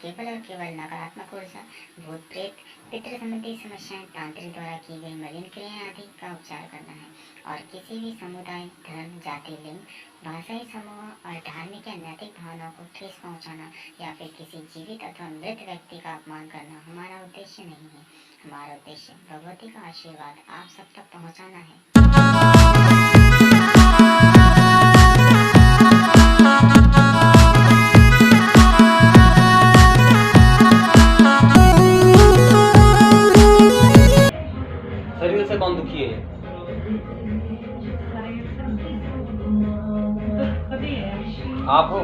केवल और केवल नकारात्मक ऊर्जा, भूत प्रेत, पितृ संबंधी समस्याएं, तांत्रिक द्वारा की गई मलिन क्रियाएं आदि का उपचार करना है और किसी भी समुदाय, धर्म, जाति, लिंग, भाषाई समूह और धार्मिक या नैतिक भावनाओं को ठेस पहुंचाना या फिर किसी जीवित अथवा मृत व्यक्ति का अपमान करना हमारा उद्देश्य नहीं है। हमारा उद्देश्य भगवती का आशीर्वाद आप सब तक पहुंचाना है। शरीर से कौन दुखी है? आप हो?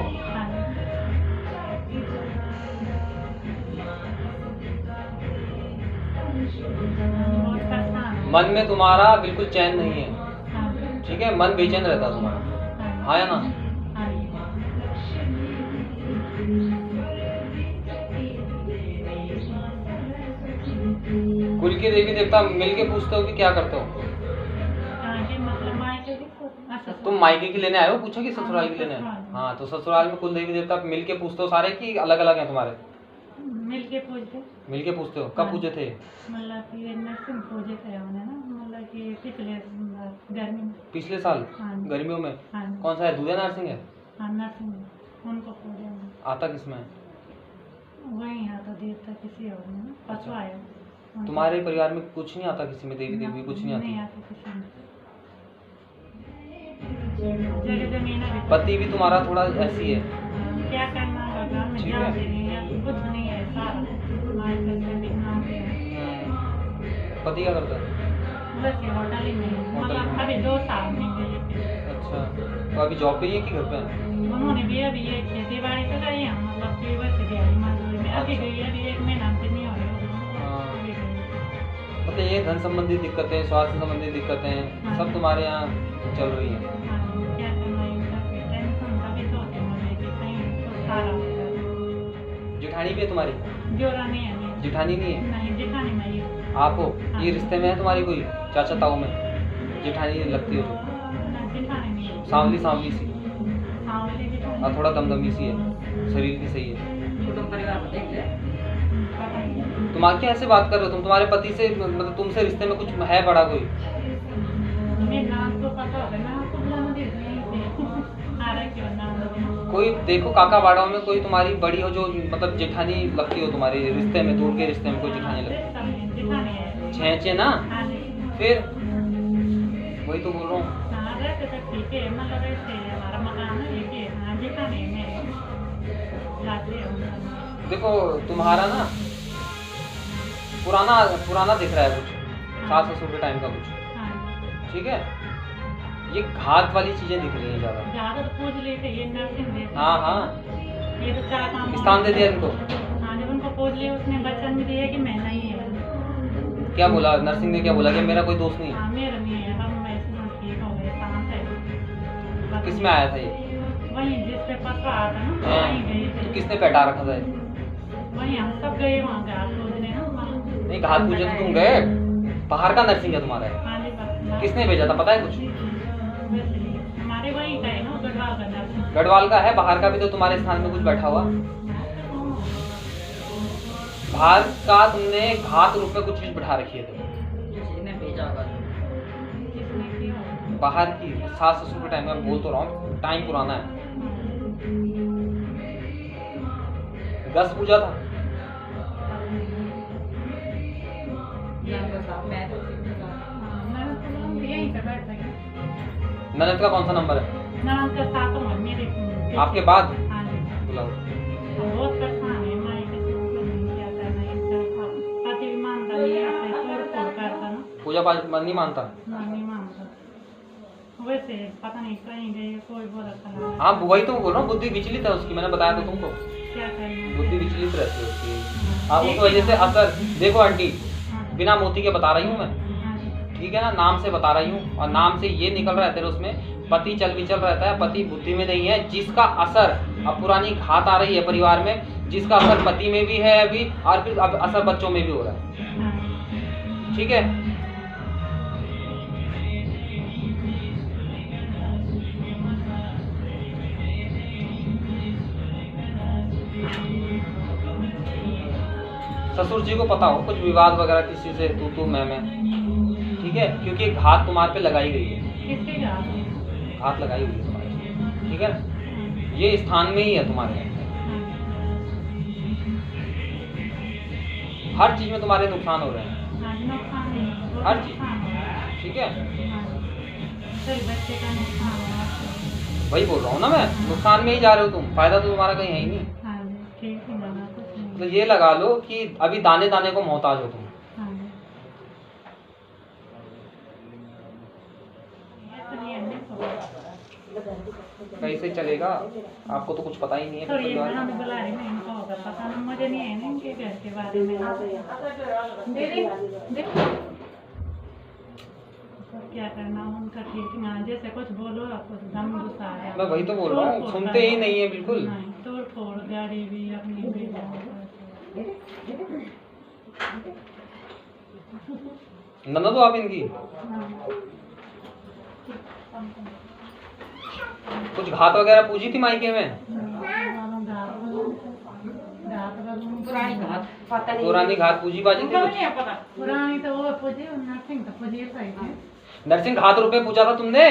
मन में तुम्हारा बिल्कुल चैन नहीं है, ठीक है? मन बेचैन रहता तुम्हारा, हाँ या ना? कुल के देवी देवता मिल के पूछते हो कि क्या करते हो? तुम मायके की लेने आए हो, पूछो कि ससुराल की लेने आए? हाँ, तो ससुराल में कुल देवी देवता मिल के पूछते हो सारे कि अलग अलग हैं तुम्हारे? मिलके पूछते। मिलके पूछते हो। कब पूछे थे? मतलब कि नरसिंह पूजे थे हमने ना, मतलब कि पिछले गर्मी में। पिछले साल? हाँ। गर्मियों में? हाँ। कौन सा है, दूधे नरसिंह है? हाँ, नरसिंह उनको पूजे। आता किसमें है? वही आता देवता किसी और में ना, पशु आया। तुम्हारे परिवार में कुछ नहीं आता, किसी में देवी देवी कुछ नहीं आती? नहीं आती किसी में। जगह जमीन है। पति भी तुम्हारा थोड़ा ऐसी है? क्या करना होगा, मैं ठीक है। जान नहीं है, कुछ नहीं है, सारा मार्केट में बिकना है। पति क्या करता है? बस ये होटल ही में है। होटल मतलब में। अभी 2 साल नहीं गए। अच्छा, तो अभी जॉब पे ही है कि घर पे है? उन्होंने भी अभी ये खेती बाड़ी तो करी है, मतलब कि बस दिहाड़ी मजदूरी में अभी गई, अभी 1 महीना से नहीं हो रही। हाँ। अभी गई। मतलब ये धन संबंधी दिक्कतें, स्वास्थ्य संबंधी दिक्कतें सब तुम्हारे यहाँ चल रही हैं। हाँ, क्या करना है, इनका भी टेंशन तभी तो होती है मुझे कि कहीं कुछ सारा हो जाए। जेठानी भी है तुम्हारी? जोड़ा नहीं है नहीं। जेठानी नहीं है? नहीं, जेठानी मैं ही। आप हो? ये रिश्ते में है तुम्हारी कोई चाचा ताऊ में जेठानी लगती हो जो? जेठानी नहीं है। सांवली सांवली सी हाँ, वाली जेठानी। और थोड़ा दमदमी सी है, शरीर भी सही है। कुटुंब परिवार को देख ले। पता नहीं। तुम आके ऐसे बात कर रहे हो? तुम तुम्हारे पति से मतलब तुमसे रिश्ते में कुछ है बड़ा कोई? मेरे नाम तो पता होगा ना, आपको बुलाना दे दें। आ रहा क्यों नाम दे? कोई देखो काका बाड़ाओं में कोई तुम्हारी बड़ी हो जो मतलब जेठानी लगती हो तुम्हारे रिश्ते में, दूर के रिश्ते में कोई जेठानी लगती? जेठानी है। छेचे ना? हाँ जी। फिर वही तो बोल रहा हूँ। हाँ, रहते तो ठीक है, मतलब ऐसे ही हमारा मकान है एक ही। हाँ, जेठानी है मेरे। लाते हैं। देखो तुम्हारा ना पुराना पुराना दिख रहा है कुछ, सास ससुर के टाइम का कुछ, हाँ। ठीक है? ये घात वाली चीजें दिख रही है ज्यादा। ज़्यादा तो पूछ लेते ये नरसिंह देते। हाँ हाँ, ये तो 4 काम। स्थान दे दिया इनको। हाँ, जब उनको पूछ लिया उसने वचन भी दिया कि मैं नहीं है। क्या बोला नरसिंह ने? क्या बोला कि मेरा कोई दोस्त नहीं है? हाँ, मेरा नहीं है, हम मैं इसमें ठीक हो गए, शांत है। किस में आया था ये? वहीं जिस पे पसवा आया था ना, हाँ। वहीं गए तो थे। किसने बैठा रखा था ये? वहीं हम सब गए वहाँ घाट पूजने ना, मतलब। नहीं, घाट पूजन तो तुम गए, बाहर का नरसिंह है तुम्हारा है? हाँ जी, बस। किसने भेजा था पता है कुछ? वैसे ही। हमारे वहीं का है ना, गढ़वाल का नरसिंह। गढ़वाल का है, बाहर का भी तो तुम्हारे स्थान में कुछ बैठा हुआ? बाहर का तुमने घात रूप में कुछ चीज बिठा रखी है? किसी ने भेजा होगा। किसने किया? बाहर की सास ससुर के टाइम में बोल तो रहा हूँ, टाइम पुराना है। गस पूजा था? मैं तो मैंने तो बोला, यहीं पे बैठ गए। ननद का कौन सा नंबर है? ननद का 7वां है मेरे। आपके बाद? हाँ जी। बुलाओ। हम बहुत परेशान है, मैं किसी को नहीं क्या करना है, इसका पति भी मानता नहीं है, ऐसे तोड़-फोड़ करता ना। पूजा पाठ नहीं मानता? नहीं मानता। वैसे पता नहीं कहीं गए, कोई बोला था। हाँ, वही तो बोल रहा हूँ, बुद्धि विचलित है उसकी, मैंने बताया था तुमको। क्या करें? बुद्धि विचलित रहती है उसकी। हाँ, उस वजह से असर देखो आंटी, बिना मोती के बता रही हूँ मैं, ठीक है ना? नाम से बता रही हूँ, और नाम से ये निकल रहा है तेरे उसमें पति चल विचल रहता है, पति बुद्धि में नहीं है, जिसका असर अब पुरानी घात आ रही है परिवार में, जिसका असर पति में भी है अभी, और फिर अब असर बच्चों में भी हो रहा है, ठीक है? ससुर जी को पता हो कुछ विवाद वगैरह किसी से तू मैं, ठीक है, क्योंकि घात तुम्हारे पे लगाई गई है, किसके घात? घात लगाई हुई है तुम्हारे, ठीक है ना, ये स्थान में ही है तुम्हारे, हर चीज में तुम्हारे नुकसान हो रहे हैं, हर चीज, ठीक है, बच्चे का नुकसान हो रहा है। वही बोल रहा हूँ ना मैं, नुकसान में ही जा रहे हो तुम, फायदा तो तुम्हारा कहीं है ही नहीं। हाँ जी, ठीक है लगा कुछ नहीं। तो ये लगा लो कि अभी दाने दाने को मोहताज हो तुम। हाँ जी। इसलिए नहीं कैसे चलेगा, आपको तो कुछ पता ही नहीं है तो ये परिवार मैंने बुला रही मैं, इनको होगा पता नहीं, मुझे नहीं है ना इनके घर के बारे में। दीदी क्या करना उनका ठीक ना, जैसे कुछ बोलो कुछ दम गुस्सा आ गया। मैं वही तो बोल रहा हूँ, सुनते ही नहीं है बिल्कुल। नहीं, तोड़ फोड़ गाड़ी भी अपनी भी ननद हो आप इनकी? कुछ घात वगैरह पूजी थी मायके में? पुरानी घात पूजी बाजी थी कुछ? पुरानी तो वो पूजी, नरसिंह तो पूजी सही थी। नरसिंह घात रुपए पूजा था तुमने?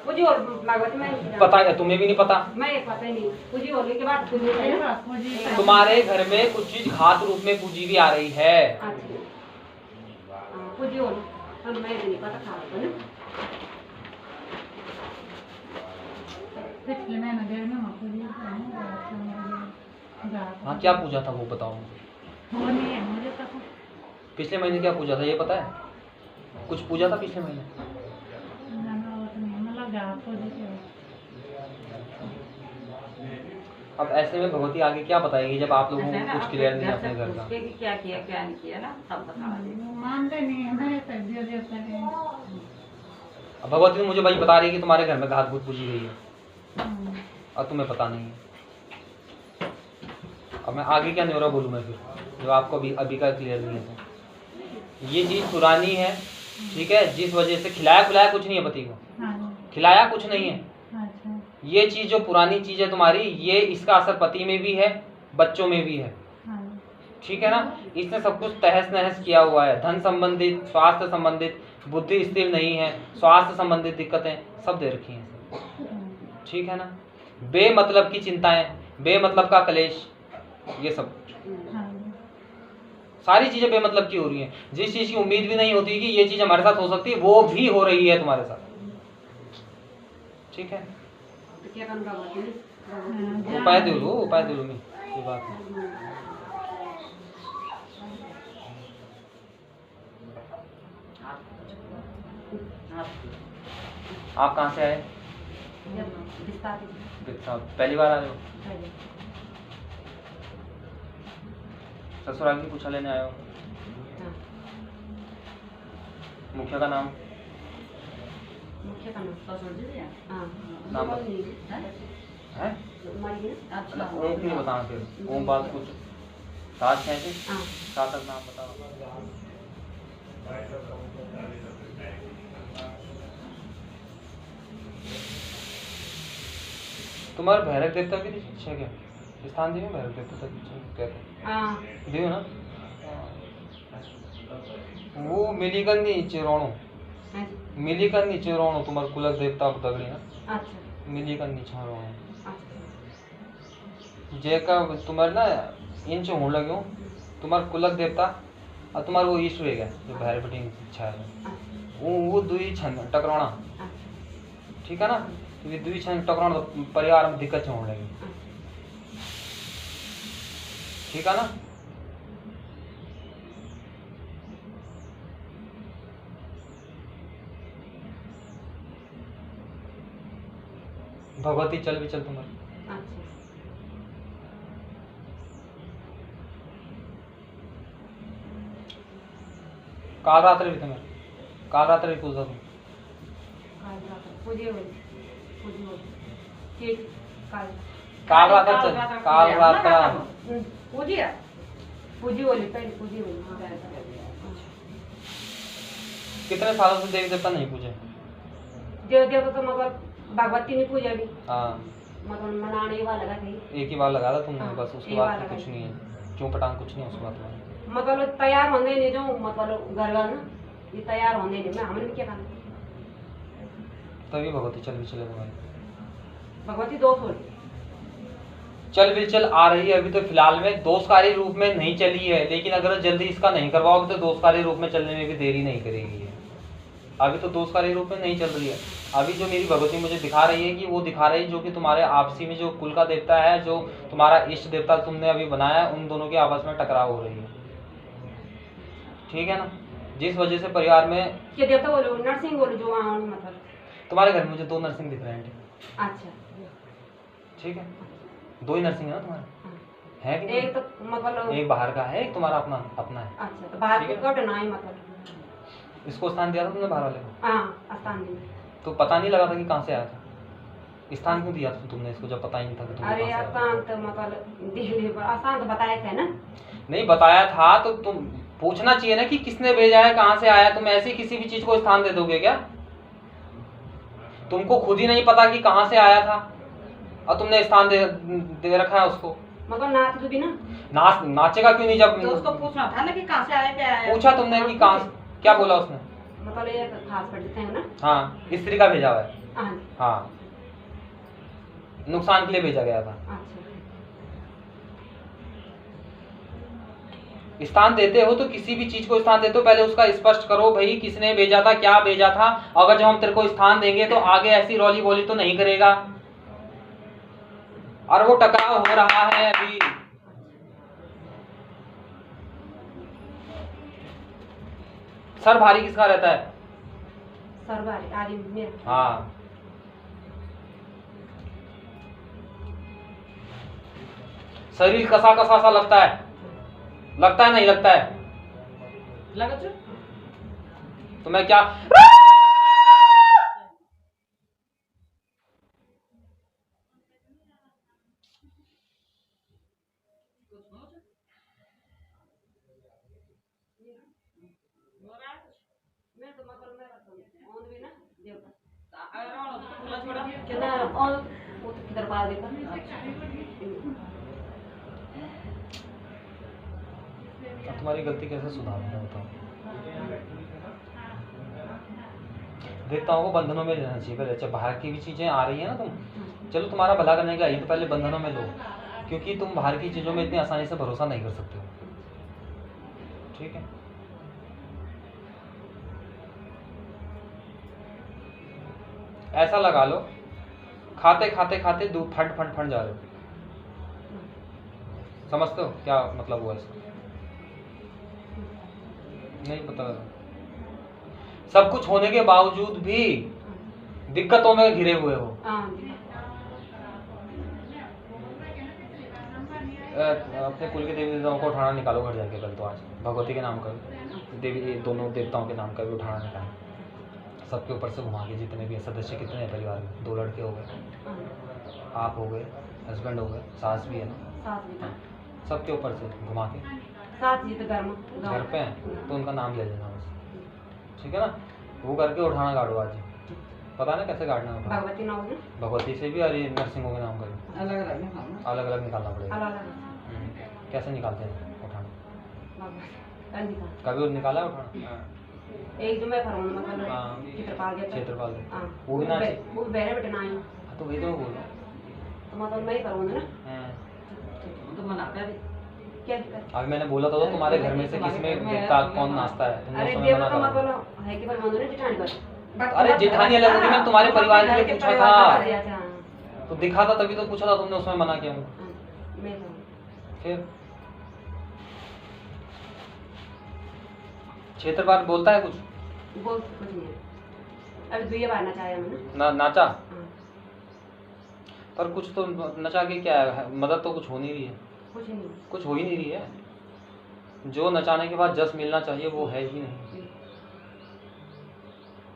पूजी और भागवत में पता है तुम्हें भी नहीं पता? मैं पता ही नहीं, पूजी होने के बाद पूजी ये बात पूजी सही। तुम्हारे घर में कुछ चीज घात रूप में पूजी भी आ रही है। पूजी हो और मैं नहीं पता था ना। पिछले महीने देव ने पूजी हाँ, क्या पूजा था वो बताओ। वो नहीं है मुझे तो। पिछले महीने क्या पूजा था ये पता है? कुछ पूजा था पिछले महीने? अब ऐसे में भगवती आगे क्या बताएगी जब आप लोगों को कुछ क्लियर नहीं है अपने घर का? क्या किया क्या नहीं किया ना सब बता। मानते नहीं है मेरे से दिया देता है। अब भगवती तो मुझे वही बता रही है कि तुम्हारे घर में घात भूत पूजी गई है और तुम्हें पता नहीं है। अब मैं आगे क्या न्योरा बोलूँ मैं फिर, जो आपको अभी का क्लियर नहीं है। तो ये चीज़ पुरानी है, ठीक है, जिस वजह से खिलाया पिलाया कुछ नहीं है पति को, खिलाया कुछ नहीं है। ये चीज़ जो पुरानी चीज़ है तुम्हारी, ये इसका असर पति में भी है, बच्चों में भी है, ठीक है ना। इसने सब कुछ तहस नहस किया हुआ है, धन संबंधित, स्वास्थ्य संबंधित, बुद्धि स्थिर नहीं है, स्वास्थ्य संबंधित दिक्कतें सब दे रखी हैं, ठीक है ना। बेमतलब की चिंताएं, बेमतलब का कलेश, ये सब सारी चीजें बेमतलब की हो रही हैं। जिस चीज की उम्मीद भी नहीं होती कि ये चीज हमारे साथ हो सकती है, वो भी हो रही है तुम्हारे साथ, ठीक है। तो क्या करना बाबा? उपाय दे लो, उपाय दे लो मैं, ये बात है। आप कहाँ से आए? पहली बार आए हो? ससुराल की पूछा लेने आए हो? मुखिया का नाम? मुखिया का नाम ससुर जी है। हाँ नाम है? अच्छा ओम नहीं बताना फिर, ओम बात कुछ साथ कैसे? हाँ साथ तक नाम बताओ। तुम्हारे भैरव देवता की इच्छा क्या? स्थान देवी भैरव देवता की इच्छा कहते हैं, देव ना वो मिलीकंदी चिरोणो, मिलीकंदी चिरोणो तुम्हारे कुलक देवता दगड़ी ना, मिलीकंदी चिरोणो जेका तुम्हारे ना इंच होने लगे हो, तुम्हारे कुलक देवता और तुम्हारे वो ईष्ट रहेगा जो भैरव बेटी इच्छा है, वो दुई छंद टकराना, ठीक है ना। तो ये दुई छंद टकराना तो परिवार में दिक्कत होने लगी, ठीक है ना। भगवती चल भी चल तुम्हारी। काल रात्रि भी तुम्हें, काल रात्रि भी पूछता तुम? काल रात्रि चल, काल रात्रि पूजी बोली पहले पूजी बोली। कितने सालों से देवी देवता नहीं पूजे? देव देवता तो मगर भगवती ने पूजा भी, हाँ मगर मनाने वाला लगा थी। एक ही बार लगा था तुमने, हाँ, बस उसके एक बाद बार तो लगा कुछ थी। नहीं है, क्यों पटांग कुछ नहीं है उसके बाद तुम्हारे। मतलब तैयार होंगे नहीं जो मतलब घर वाले ना ये तैयार होंगे नहीं मैं हमने भी क्या करना तभी भगवती चल भी चले तुम्हारी भगवती दोष हो चल भी चल आ रही है अभी तो फिलहाल में दोषकारी रूप में नहीं चली है, लेकिन अगर जल्दी इसका नहीं करवाओगे तो दोषकारी रूप में चलने में भी देरी नहीं करेगी ये। अभी तो दोषकारी रूप में नहीं चल रही है। अभी जो मेरी भगवती मुझे दिखा रही है कि वो दिखा रही है जो कि तुम्हारे आपसी में जो कुल का देवता है, जो तुम्हारा इष्ट देवता तुमने अभी बनाया है, उन दोनों के आपस में टकराव हो रही है। ठीक है ना, जिस वजह से परिवार में क्या देवता बोलो नरसिंह बोलो जो मतलब तुम्हारे घर में मुझे 2 नरसिंह दिख रहे हैं। अच्छा ठीक है, 2 ही नरसिंह है ना तुम्हारे, है कि एक तो मतलब एक बाहर का है, एक तुम्हारा अपना है। अच्छा तो बाहर को कट ना ही मतलब इसको स्थान दिया था तुमने बाहर वाले को? हाँ स्थान दी तो पता नहीं लगा था कि कहाँ से आया था? स्थान क्यों दिया था तुमने इसको जब पता ही नहीं था कि तुम्हें अरे कहाँ से आया था? आसान तो मतलब दिल्ली आसान तो बताए थे ना नहीं बताया था तो तुम पूछना चाहिए ना कि किसने भेजा है, कहाँ से आया। तुम ऐसे ही किसी भी चीज को स्थान दे दोगे क्या? तुमको खुद ही नहीं पता कि कहाँ से आया था और तुमने स्थान दे रखा है उसको। मगर नाच तो भी ना नाचेगा क्यों नहीं जब तो उसको पूछना था ना कि कहाँ से आया क्या आया। पूछा तुमने कि कहाँ, क्या बोला उसने? मतलब ये खास पड़ देते हैं ना। हाँ, स्त्री का भेजा हुआ है। हाँ हाँ, नुकसान के लिए भेजा गया था। अच्छा स्थान देते हो तो किसी भी चीज को स्थान देते हो पहले उसका स्पष्ट करो भाई, किसने भेजा था, क्या भेजा था। अगर जब हम तेरे को स्थान देंगे तो आगे ऐसी रौली बोली तो नहीं करेगा। और वो टकराव हो रहा है अभी। सर भारी किसका रहता है? सरबारी आदि मेरे हाँ, शरीर कसा कसा सा लगता है नहीं लगता है? लगा चु तो मैं क्या मैं तो मतलब मैं ऑन भी ना देवता खुला छोड़ा किधर ऑन वो तो किधर पा देता अब तुम्हारी गलती कैसे सुधारूंगा बताओ? देवताओं को बंधनों में लेना चाहिए पहले। अच्छा, बाहर की भी चीजें आ रही है ना, तुम चलो तुम्हारा भला करने के लिए आई तो पहले बंधनों में लो, क्योंकि तुम बाहर की चीजों में इतनी आसानी से भरोसा नहीं कर सकते हो। ठीक है, ऐसा लगा लो खाते खाते खाते दो फंड फंड फंड जा रहे हो। समझते हो क्या मतलब हुआ इसका? नहीं पता लगा। सब कुछ होने के बावजूद भी दिक्कतों में घिरे हुए हो। अपने कुल के देवी देवताओं को उठाना निकालो घर जाके कल तो। आज भगवती के नाम का देवी, दोनों देवताओं के नाम का भी उठाना निकालो। सबके ऊपर से घुमा के, जितने भी सदस्य कितने हैं परिवार में, 2 लड़के हो गए, आप हो गए, हस्बैंड हो गए, सास भी है ना, सबके ऊपर से घुमा के साथ जी तो घर पे हैं तो उनका नाम ले लेना बस। ठीक है ना, वो करके उठाना गाड़ो आज। पता ना कैसे गाड़ना होगा? भगवती नाम ना भगवती से भी और ये नरसिंहों के नाम का भी अलग अलग निकालना पड़ेगा। कैसे निकालते हैं उठाना? कभी निकाला है उठाना? एक जो मैं फरमान मतलब हाँ। क्षेत्रपाल वो भी ना वो बेरे बेटे ना आई तो वही तो मैं बोल रहा तो मतलब मैं ही फरमान ना हूँ। तो मना कर क्या दिक्कत? अभी मैंने बोला था तो तुम्हारे घर में से किसमें देवता कौन नाचता है, तुमने अरे उस समय देव मना तो करा। मतलब है कि फरमान ना जिठानी पर अरे जेठानी अलग होगी, मैं तुम्हारे परिवार के लिए पूछा था अच्छा तो दिखा था तभी तो पूछा था, तुमने उसमें मना किया मुझे। मैं फिर क्षेत्रपाल बोलता है कुछ? बोल कुछ नहीं अभी दुनिया बाहर ना चाहे मैंने ना नाचा पर कुछ तो नचा के क्या है, मदद तो कुछ हो नहीं रही है, कुछ नहीं कुछ हो ही नहीं रही है। जो नचाने के बाद जस मिलना चाहिए वो है ही नहीं।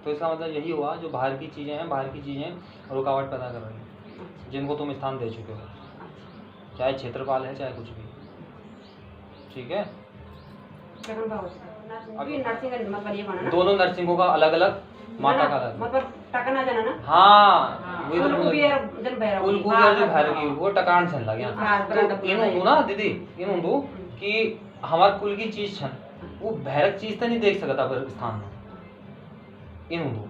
तो इसका मतलब यही हुआ, जो बाहर की चीज़ें हैं, बाहर की चीज़ें रुकावट पैदा कर रही हैं, जिनको तुम स्थान दे चुके हो, चाहे क्षेत्रपाल है चाहे कुछ भी। ठीक है, अभी नर्सिंग का मतलब ये बना ना दोनों नरसिंहों का अलग अलग, माता का अलग। मतलब टका ना जाना ना हाँ वही तो कुल भी यार जन भैरव कुल जो भैरगी वो टकान से लग गया। तो इन होंदू ना दीदी, इन होंदू कि हमारे कुल की चीज छन वो भैरक चीज तो नहीं देख सकता पर स्थान में इन दो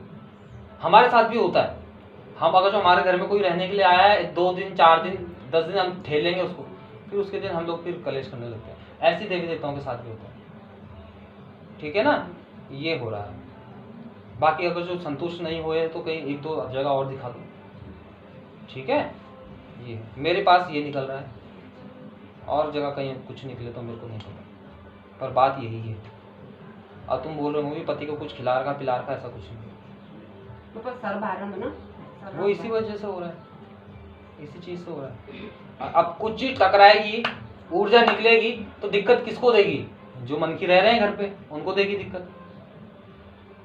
हमारे साथ भी होता है। हम अगर जो हमारे घर में कोई रहने के लिए आया है 2 दिन 4 दिन 10 दिन हम ठेलेंगे उसको, फिर उसके दिन हम लोग फिर कलेश करने लगते हैं। ऐसी देवी देवताओं के साथ भी होता है, ठीक है ना। ये हो रहा है। बाकी अगर जो संतुष्ट नहीं हुए तो कहीं 1-2 जगह और दिखा दो, ठीक है। ये मेरे पास ये निकल रहा है, और जगह कहीं कुछ निकले तो मेरे को नहीं पता, पर बात यही है। और तुम बोल रहे हो भी पति को कुछ खिला रखा पिला रखा, ऐसा कुछ नहीं। ऊपर सर बाहर में ना वो इसी वजह से हो रहा है, इसी चीज से हो रहा है। अब कुछ चीज टकराएगी, ऊर्जा निकलेगी तो दिक्कत किसको देगी? जो मन की रह रहे हैं घर पे उनको देगी दिक्कत,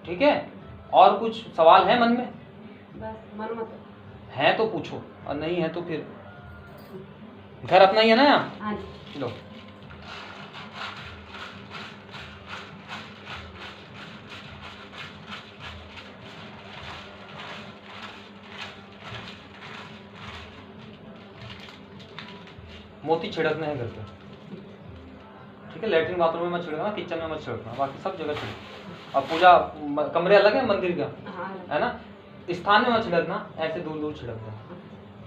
ठीक है। और कुछ सवाल है मन में? बस मन मत है तो पूछो, और नहीं है तो फिर घर अपना ही है ना यहाँ। हाँ जी लो मोती छिड़कने हैं घर पे, ठीक है। लैट्रिन बाथरूम में मत छिड़कना, किचन में मत छिड़कना, बाकी सब जगह छिड़कना। अब पूजा कमरे अलग है मंदिर का, हाँ है ना, स्थान में मत छिड़कना, ऐसे दूर दूर छिड़कना,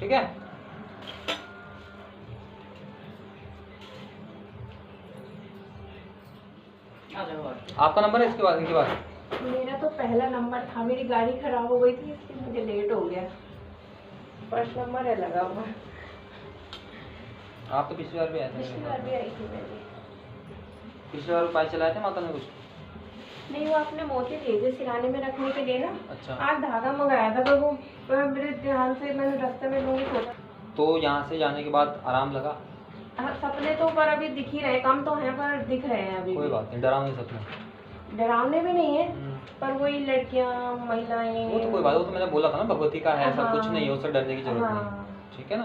ठीक है। आ जाओ और। आपका नंबर है इसके बाद इनके बाद? मेरा तो पहला नंबर था, मेरी गाड़ी खराब हो गई थी इसलिए मुझे लेट हो गया। फर्स्ट नंबर है लगा हुआ। आप तो पिछली बार भी आए पिछली थे। बार भी आई थी मैंने। पिछली बार उपाय चलाए थे माता ने कुछ? नहीं, वो आपने मोती दिए थे सिराने में रखने के लिए ना। अच्छा। आज धागा मंगाया था तो वो मेरे ध्यान से मैंने रास्ते में लूंगी सोचा। तो यहाँ से जाने के बाद आराम लगा? सपने तो पर अभी दिख ही रहे, कम तो हैं पर दिख रहे हैं अभी कोई भी। बात नहीं, डरावने सपने। डरावने भी नहीं है, पर वही लड़कियां महिलाएं। वो तो कोई बात, वो तो मैंने बोला था ना भगवती का है, ऐसा हाँ। कुछ नहीं है, उससे डरने की जरूरत नहीं, हाँ। ठीक है ना।